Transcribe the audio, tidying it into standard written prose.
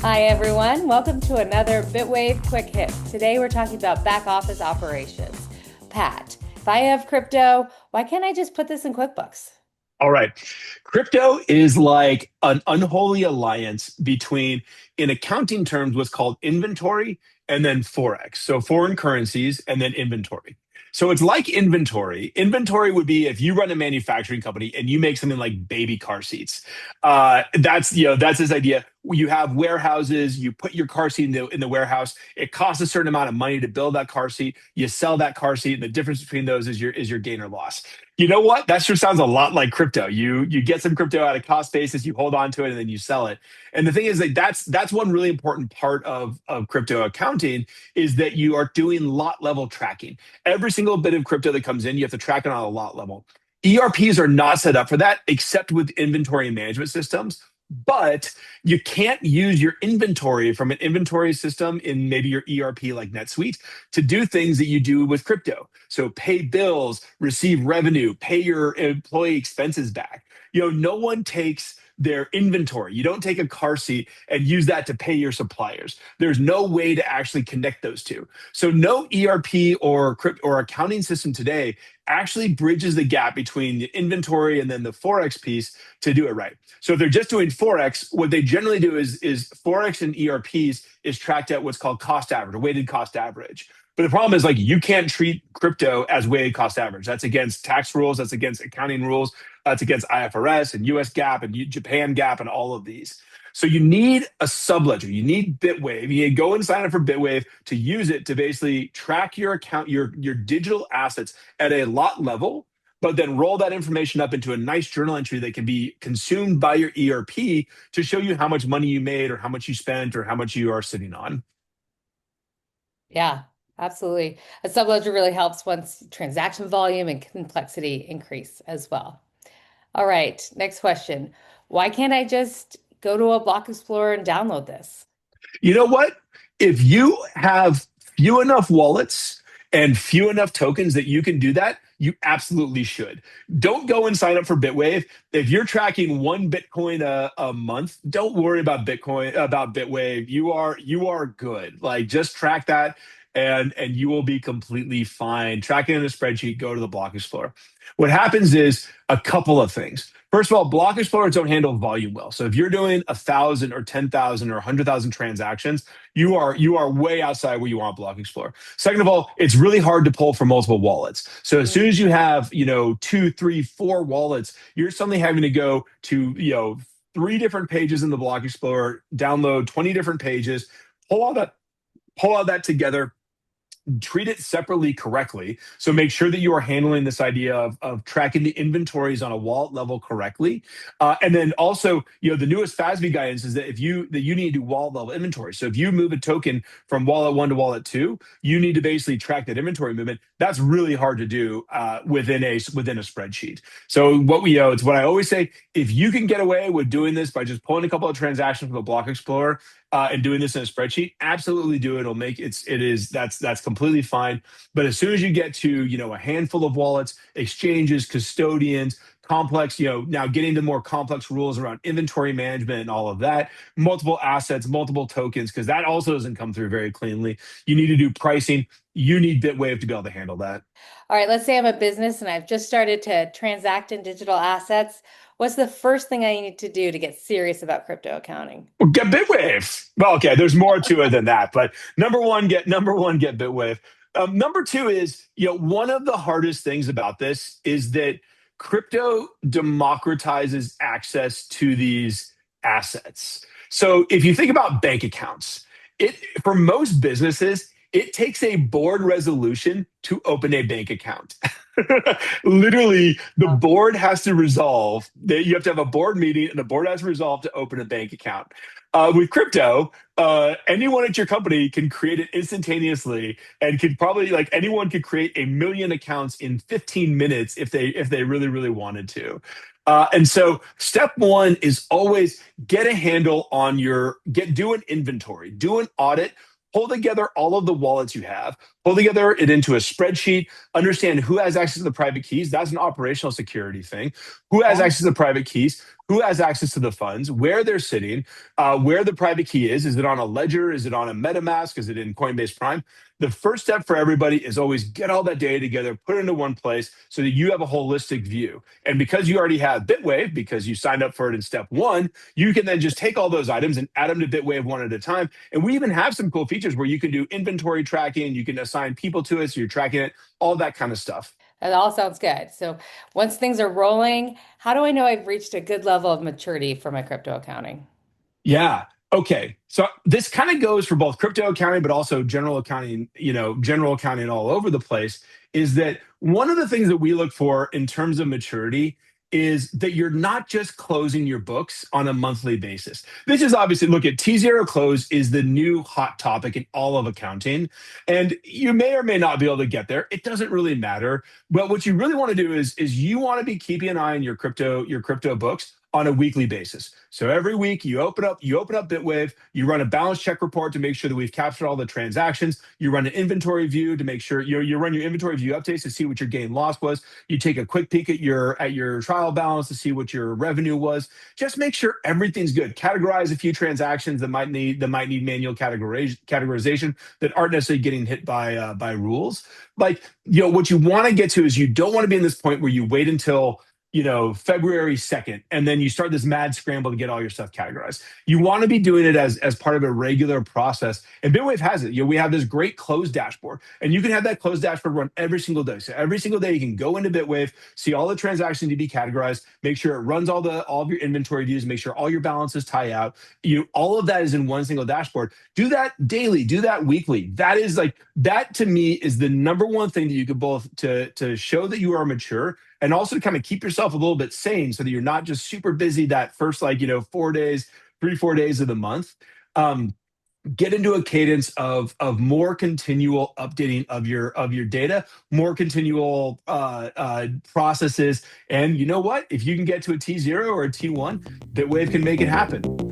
Hi, everyone. Welcome to another Bitwave Quick Hit. Today, we're talking about back office operations. Pat, if I have crypto, why can't I just put this in QuickBooks? All right. Crypto is like an unholy alliance between, in accounting terms, what's called inventory and then Forex. So foreign currencies and then inventory. So it's like inventory. Inventory would be if you run a manufacturing company and you make something like baby car seats. That's this idea. You have warehouses, you put your car seat in the warehouse. It costs a certain amount of money to build that car seat. You sell that car seat, and the difference between those is your gain or loss. You know what? That sure sounds a lot like crypto. You get some crypto at a cost basis, you hold on to it, and then you sell it. And the thing is that that's one really important part of crypto accounting is that you are doing lot level tracking. Every single bit of crypto that comes in, you have to track it on a lot level. ERPs are not set up for that, except with inventory management systems. But you can't use your inventory from an inventory system in maybe your ERP like NetSuite to do things that you do with crypto. So pay bills, receive revenue, pay your employee expenses back. No one takes their inventory. You don't take a car seat and use that to pay your suppliers. There's no way to actually connect those two. So no ERP or crypto or accounting system today actually bridges the gap between the inventory and then the Forex piece to do it right. So if they're just doing Forex, what they generally do is Forex and ERPs is tracked at what's called cost average or weighted cost average. But the problem is like you can't treat crypto as weighted cost average. That's against tax rules. That's against accounting rules. That's against IFRS and US GAAP and Japan GAAP and all of these. So you need a subledger. You need Bitwave. You need to go and sign up for Bitwave to use it to basically track your account, your digital assets at a lot level, but then roll that information up into a nice journal entry that can be consumed by your ERP to show you how much money you made or how much you spent or how much you are sitting on. Yeah, absolutely. A subledger really helps once transaction volume and complexity increase as well. All right, next question. Why can't I just go to a Block Explorer and download this? You know what? If you have few enough wallets and few enough tokens that you can do that, you absolutely should. Don't go and sign up for Bitwave. If you're tracking 1 Bitcoin a month, don't worry about Bitwave. You are good. Like just track that and you will be completely fine. Track it in a spreadsheet, go to the Block Explorer. What happens is a couple of things. First of all, block explorers don't handle volume well. So if you're doing 1,000 or 10,000 or 100,000 transactions, you are way outside where you want block explorer. Second of all, it's really hard to pull from multiple wallets. So as soon as you have two, three, four wallets, you're suddenly having to go to three different pages in the block explorer, download 20 different pages, pull all that pull all that together, treat it separately correctly. So make sure that you are handling this idea of tracking the inventories on a wallet level correctly. And then also, the newest FASB guidance is that you need to do wallet level inventory. So if you move a token from wallet one to wallet two, you need to basically track that inventory movement. That's really hard to do within a spreadsheet. So it's what I always say. If you can get away with doing this by just pulling a couple of transactions from the Block Explorer, and doing this in a spreadsheet, absolutely do it. It'll make that's completely fine. But as soon as you get to a handful of wallets, exchanges, custodians, complex, now getting to more complex rules around inventory management and all of that, multiple assets, multiple tokens, because that also doesn't come through very cleanly. You need to do pricing. You need Bitwave to be able to handle that. All right, let's say I'm a business and I've just started to transact in digital assets. What's the first thing I need to do to get serious about crypto accounting? Well, get Bitwave. Well, okay, there's more to it than that, but number one, get Bitwave. Number two is, one of the hardest things about this is that crypto democratizes access to these assets. So if you think about bank accounts, it for most businesses, it takes a board resolution to open a bank account. Literally, the board has to resolve that you have to have a board meeting and the board has to resolve to open a bank account. With crypto, anyone at your company can create it instantaneously and could probably like anyone could create 1 million accounts in 15 minutes if they really, really wanted to. And so step one is always get a handle on do an inventory, do an audit, pull together all of the wallets you have, pull together it into a spreadsheet, understand who has access to the private keys. That's an operational security thing. Who has Yeah. access to the private keys? Who has access to the funds? Where they're sitting? Where the private key is? Is it on a ledger? Is it on a MetaMask? Is it in Coinbase Prime? The first step for everybody is always get all that data together, put it into one place so that you have a holistic view. And because you already have Bitwave, because you signed up for it in step one, you can then just take all those items and add them to Bitwave one at a time. And we even have some cool features where you can do inventory tracking, you can assign people to it, so you're tracking it, all that kind of stuff. That all sounds good. So once things are rolling, how do I know I've reached a good level of maturity for my crypto accounting? Yeah. Okay. So this kind of goes for both crypto accounting, but also general accounting, general accounting all over the place. Is that one of the things that we look for in terms of maturity is that you're not just closing your books on a monthly basis. This is obviously, look at T0 close is the new hot topic in all of accounting. And you may or may not be able to get there. It doesn't really matter. But what you really want to do is you want to be keeping an eye on your crypto books on a weekly basis. So every week you open up Bitwave, you run a balance check report to make sure that we've captured all the transactions. You run an inventory view to make sure you run your inventory view updates to see what your gain loss was. You take a quick peek at your trial balance to see what your revenue was. Just make sure everything's good. Categorize a few transactions that might need manual categorization that aren't necessarily getting hit by rules. Like, what you want to get to is you don't want to be in this point where you wait until February 2nd, and then you start this mad scramble to get all your stuff categorized. You want to be doing it as part of a regular process. And Bitwave has it. We have this great closed dashboard, and you can have that closed dashboard run every single day. So every single day you can go into Bitwave, see all the transactions to be categorized, make sure it runs all of your inventory views, make sure all your balances tie out. All of that is in one single dashboard. Do that daily, do that weekly. That to me is the number one thing that you could both to show that you are mature and also to kind of keep yourself a little bit sane so that you're not just super busy that first 4 days, 3 4 days of the month. um, get into a cadence of more continual updating of your data, more continual processes. And you know what, if you can get to a T0 or a T1, Bitwave can make it happen.